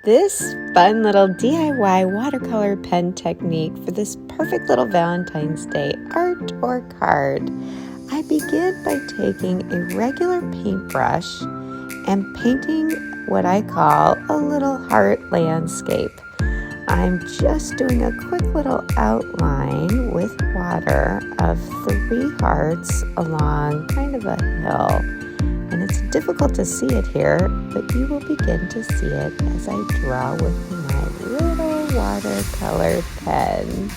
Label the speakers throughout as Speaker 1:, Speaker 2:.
Speaker 1: this fun little DIY watercolor pen technique for this perfect little Valentine's Day art or card. I begin by taking a regular paintbrush and painting what I call a little heart landscape. I'm just doing a quick little outline with water of 3 hearts along kind of a hill. And it's difficult to see it here, but you will begin to see it as I draw with my little watercolor pen.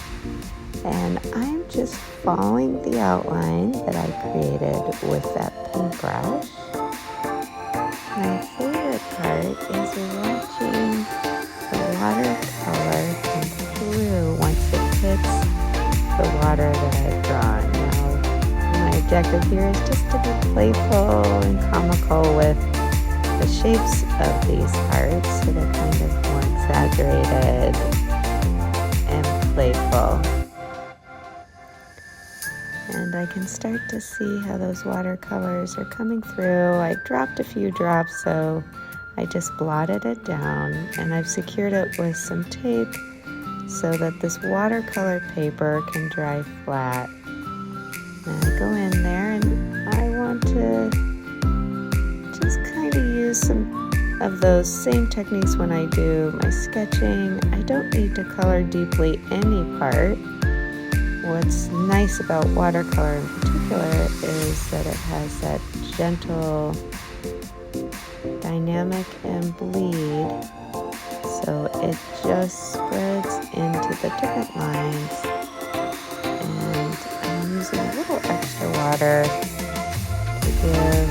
Speaker 1: And I'm just following the outline that I created with that paintbrush. My favorite part is watching the watercolor come through once it hits the water that I've drawn. Now, my objective here is just to be playful and comical with the shapes of these hearts, so they're kind of more exaggerated and playful. And I can start to see how those watercolors are coming through. I dropped a few drops, so I just blotted it down, and I've secured it with some tape so that this watercolor paper can dry flat. And I go in there and I want to just kind of use some of those same techniques when I do my sketching. I don't need to color deeply any part. What's nice about watercolor in particular is that it has that gentle dynamic and bleed, so it just spreads into the different lines. And I'm using a little extra water to give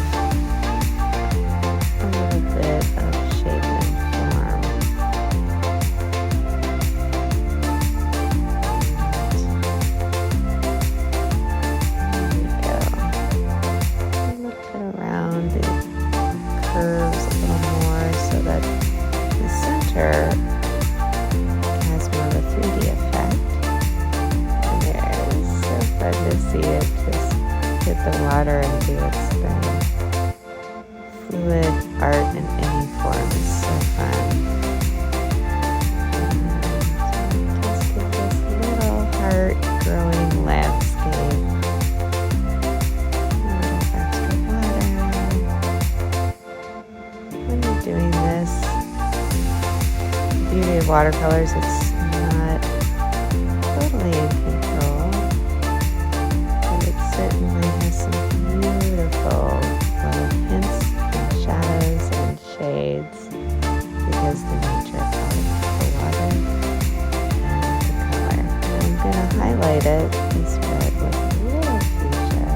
Speaker 1: a little bit of shape and form. There we go. A little bit around the curves a little more so that the center has more of a 3D effect. And there it is. So fun to see it just hit the water and do its thing. Fluid art in any form is so fun. And just get this little heart growing landscape. A little extra water. When you're doing this, the beauty of watercolors, it's not totally in control, but it certainly has some beautiful little hints and shadows and shades because the nature of the water and the color. And I'm going to highlight it this red with a little fuchsia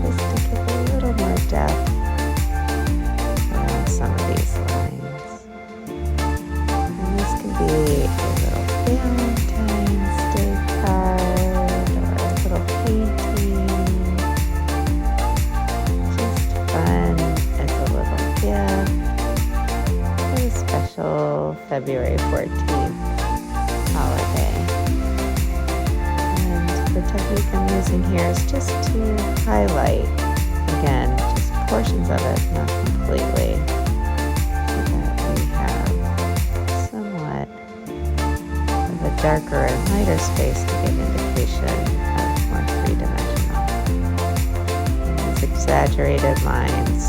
Speaker 1: just to give a little more depth around some of these lines. And this can be a little Valentine's Day card or a little painting. Just fun as a little gift for the special February 14th holiday. And the technique I'm using here is just to highlight, again, just portions of it, not completely, so that we have somewhat of a darker and lighter space to give indication of more three-dimensional. These exaggerated lines,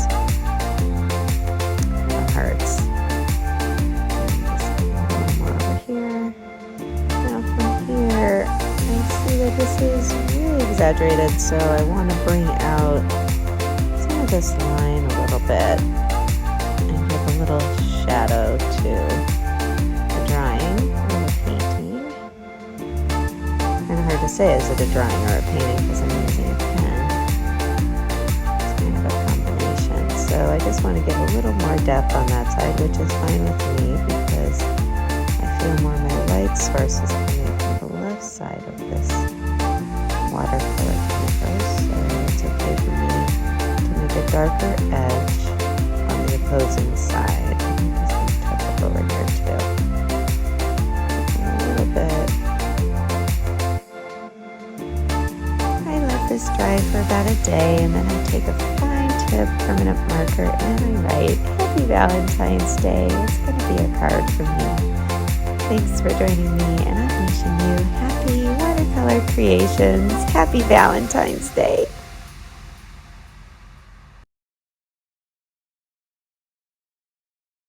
Speaker 1: the hearts. And just a little more over here. Now from here, I see that this is really exaggerated, so I want to bring out some of this line a little bit and give a little shadow to the drawing or the painting. Kind of hard to say, is it a drawing or a painting because I'm using a pen. It's kind of a combination. So I just want to give a little more depth on that side, which is fine with me because I feel more my light source is coming from the left side of this watercolor canvas. So it's okay for me to make a darker edge on the opposing side. I'm just going to touch up over here too. A little bit. I let this dry for about a day, and then I take a fine tip a permanent marker and I write Happy Valentine's Day. It's going to be a card from me. Thanks for joining me, and I'm wishing you happy watercolor creations. Happy Valentine's Day.